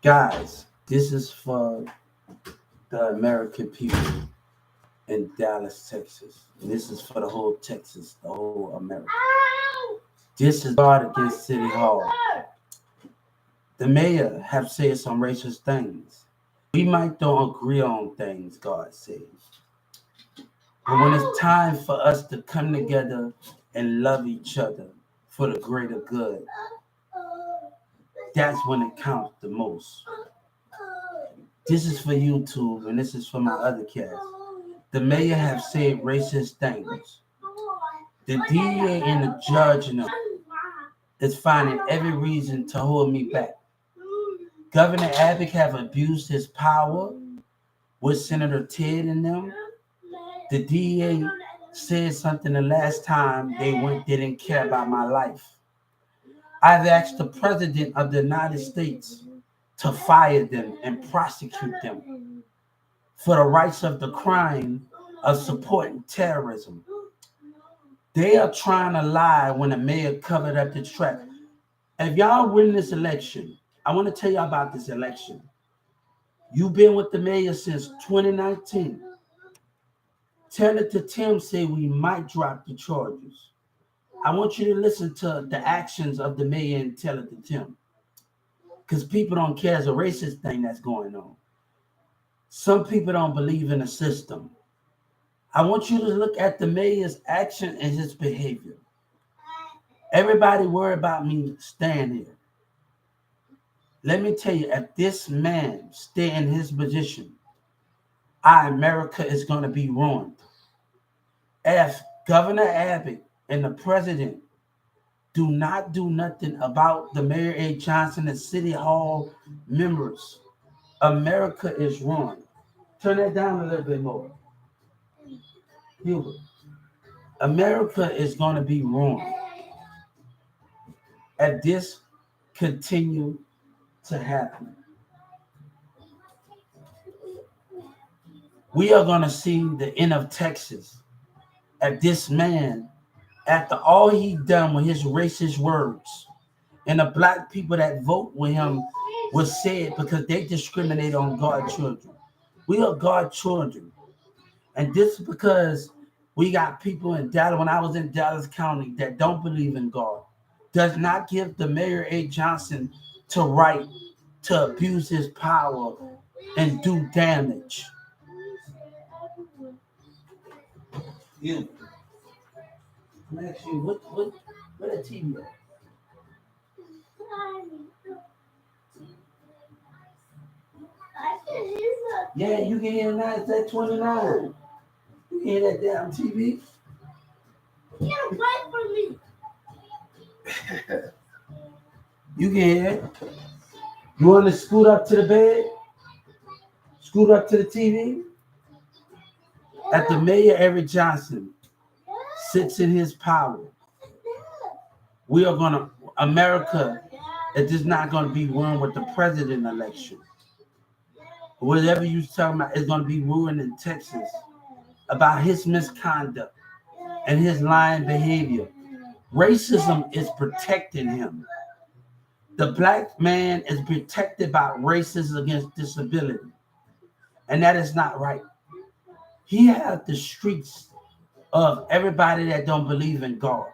Guys, this is for the American people in Dallas, Texas. And this is for the whole Texas, the whole America. This is God against City Hall. The mayor have said some racist things. We might don't agree on things, God says. But when it's time for us to come together and love each other for the greater good, that's when it counts the most. This is for YouTube and this is for my other cast. The mayor have said racist things. The DA and the judge and them is finding every reason to hold me back. Governor Abbott have abused his power with Senator Ted and them. The DA said something the last time they didn't care about my life. I've asked the President of the United States to fire them and prosecute them for the rights of the crime of supporting terrorism. They are trying to lie when the mayor covered up the track. If y'all win this election, I want to tell y'all about this election. You've been with the mayor since 2019. Tell it to Tim say we might drop the charges. I want you to listen to the actions of the mayor and tell it to Tim. Because people don't care. It's a racist thing that's going on. Some people don't believe in the system. I want you to look at the mayor's action and his behavior. Everybody worry about me staying here. Let me tell you, if this man stay in his position, our America is going to be ruined. If Governor Abbott and the president do not do nothing about the Mayor A. Johnson and City Hall members, America is ruined. Turn that down a little bit more. Hubert. America is going to be ruined if this continue to happen. We are going to see the end of Texas if this man, after all he done with his racist words, and the black people that vote with him was said because they discriminate on God's children. We are God's children. And this is because we got people in Dallas, when I was in Dallas County, that don't believe in God. Does not give the Mayor A. Johnson to right to abuse his power and do damage. You. I'm asking you, what a TV at? Yeah, you can hear now. It's at 29. You can hear that damn TV. You can't wait for me. You can hear it. You want to scoot up to the bed? Scoot up to the TV? At the Mayor Eric Johnson sits in his power. We are going to, America, it is not going to be ruined with the president election. Whatever you're talking about is going to be ruined in Texas about his misconduct and his lying behavior. Racism is protecting him. The black man is protected by racism against disability. And that is not right. He has the streets of everybody that don't believe in God.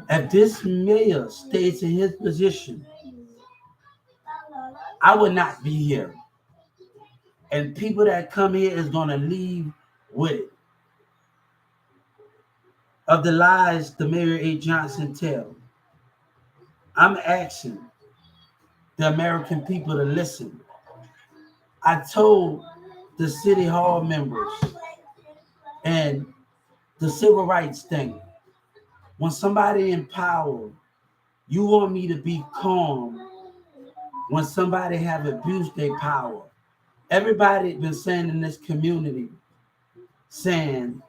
If this mayor stays in his position, I would not be here. And people that come here is going to leave with it. Of the lies the Mayor A. Johnson tell, I'm asking the American people to listen. I told the City Hall members and the civil rights thing, when somebody in power, you want me to be calm when somebody have abused their power. Everybody been saying in this community, saying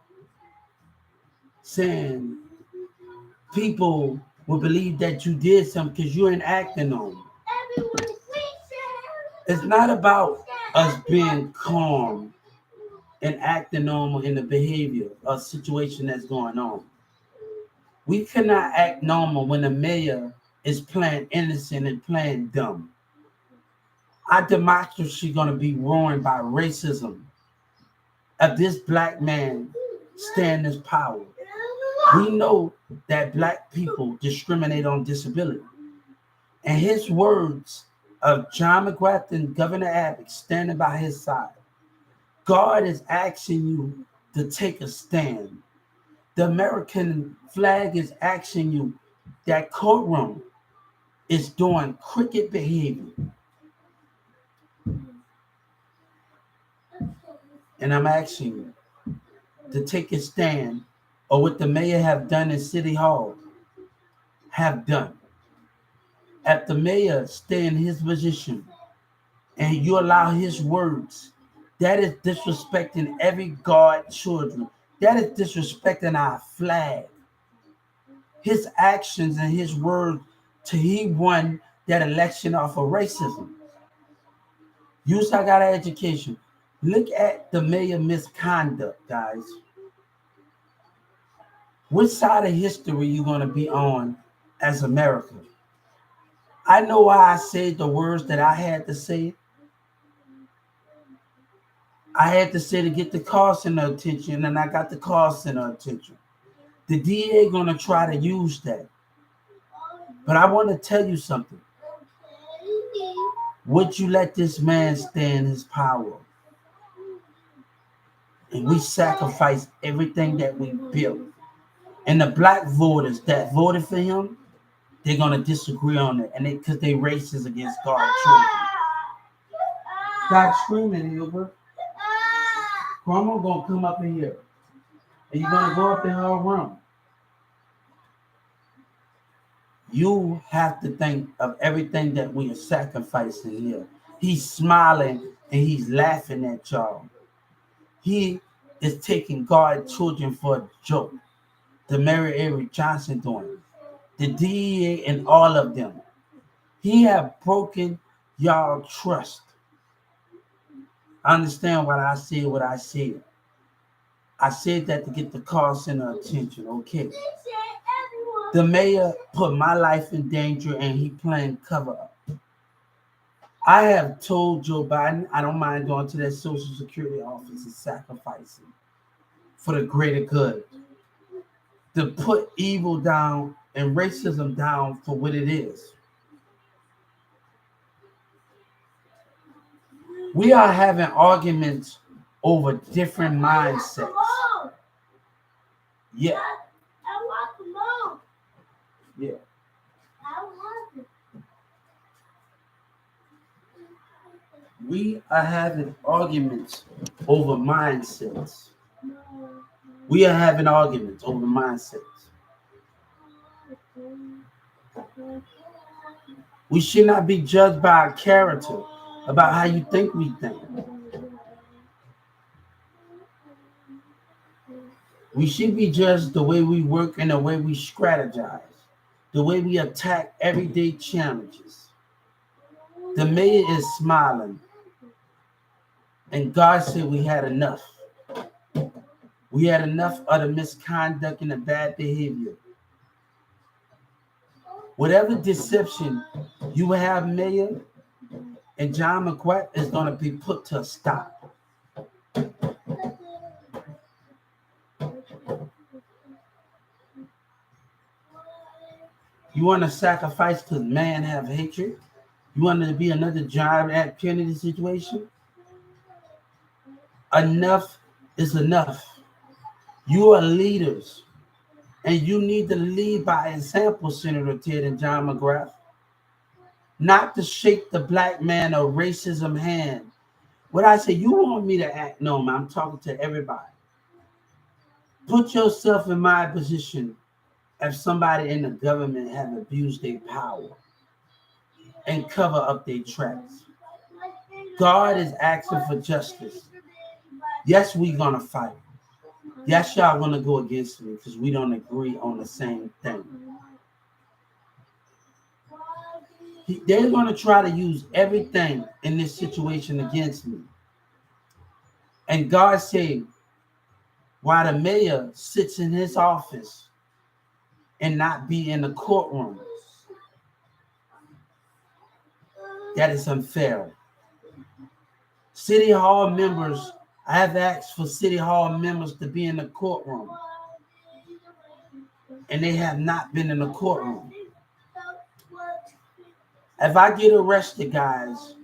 people will believe that you did something because you ain't acting on it. It's not about us being calm and acting normal in the behavior of situation that's going on. We cannot act normal when the mayor is playing innocent and playing dumb. Our democracy going to be ruined by racism if this black man stay in his power. We know that black people discriminate on disability. And his words of John McGrath and Governor Abbott standing by his side. God is asking you to take a stand. The American flag is asking you that courtroom is doing crooked behavior. And I'm asking you to take a stand, or what the mayor have done in City Hall have done. If the mayor stay in his position and you allow his words, that is disrespecting every God children. That is disrespecting our flag. His actions and his words till he won that election off of racism. You still got an education. Look at the mayor misconduct, guys. Which side of history you going to be on as America? I know why I said the words that I had to say. I had to say to get the call center attention, and I got the call center attention. The DA going to try to use that. But I want to tell you something. Would you let this man stay in his power? And we sacrifice everything that we built. And the black voters that voted for him, they're going to disagree on it. And because they racist against God's children. Stop screaming, Hilbert. Grandma going to come up in here. And you're going to go up in her room. You have to think of everything that we are sacrificing here. He's smiling and he's laughing at y'all. He is taking God's children for a joke. The Mary Eric Johnson doing, the DEA and all of them. He have broken y'all trust. I understand what I said. I said that to get the call center attention, okay? The mayor put my life in danger and he playing cover up. I have told Joe Biden I don't mind going to that Social Security office and sacrificing for the greater good. To put evil down and racism down for what it is. We are having arguments over different mindsets. Yeah. Yeah. We are having arguments over mindsets. We are having arguments over mindsets. We should not be judged by our character, about how you think we think. We should be judged the way we work and the way we strategize, the way we attack everyday challenges. The mayor is smiling, and God said we had enough. We had enough of the misconduct and the bad behavior. Whatever deception you have, Mayor, and John McGrath is going to be put to a stop. You want to sacrifice because man have hatred? You want it to be another John F. Kennedy situation? Enough is enough. You are leaders, and you need to lead by example, Senator Ted and John McGrath. Not to shake the black man or racism hand. What I say, you want me to act? No, man, I'm talking to everybody. Put yourself in my position if somebody in the government have abused their power and cover up their tracks. God is asking for justice. Yes, we're going to fight. Yes, y'all going to go against me because we don't agree on the same thing. They're going to try to use everything in this situation against me. And God said, while the mayor sits in his office and not be in the courtroom, that is unfair. City Hall members, I have asked for City Hall members to be in the courtroom, and they have not been in the courtroom. If I get arrested, guys,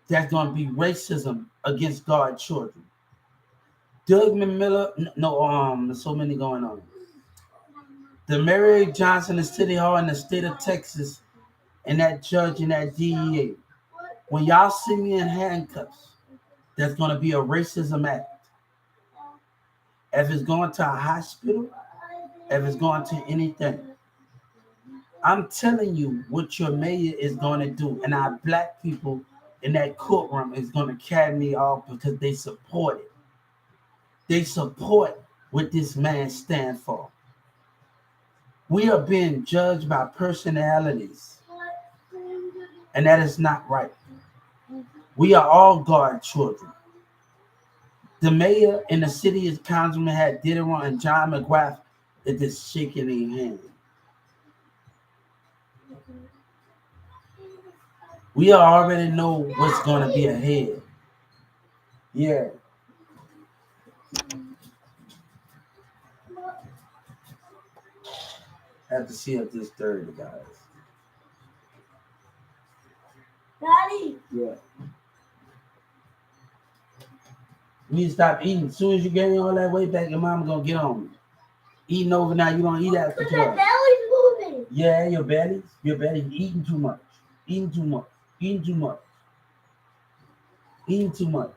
that's going to be racism against God's children. Doug Miller, no, there's so many going on. The Mary Johnson and City Hall in the state of Texas, and that judge and that DEA. When y'all see me in handcuffs, that's going to be a racism act. If it's going to a hospital, if it's going to anything, I'm telling you what your mayor is going to do. And our black people in that courtroom is going to carry me off because they support it. They support what this man stands for. We are being judged by personalities, and that is not right. We are all God's children. The mayor and the city councilman had Diderot and John McGrath is just shaking their hand. We already know what's going to be ahead. Yeah. Have to see if this third, guys. Daddy. Yeah. You need to stop eating. As soon as you gain all that weight back, your mama gonna get on me. Eating over now, you don't eat after 12. Because that belly's moving. Yeah, your belly's eating too much. Eating too much. Eating too much. Eating too much.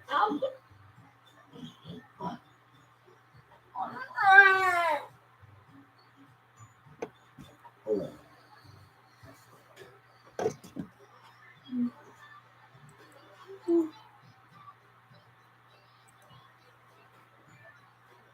Hold on.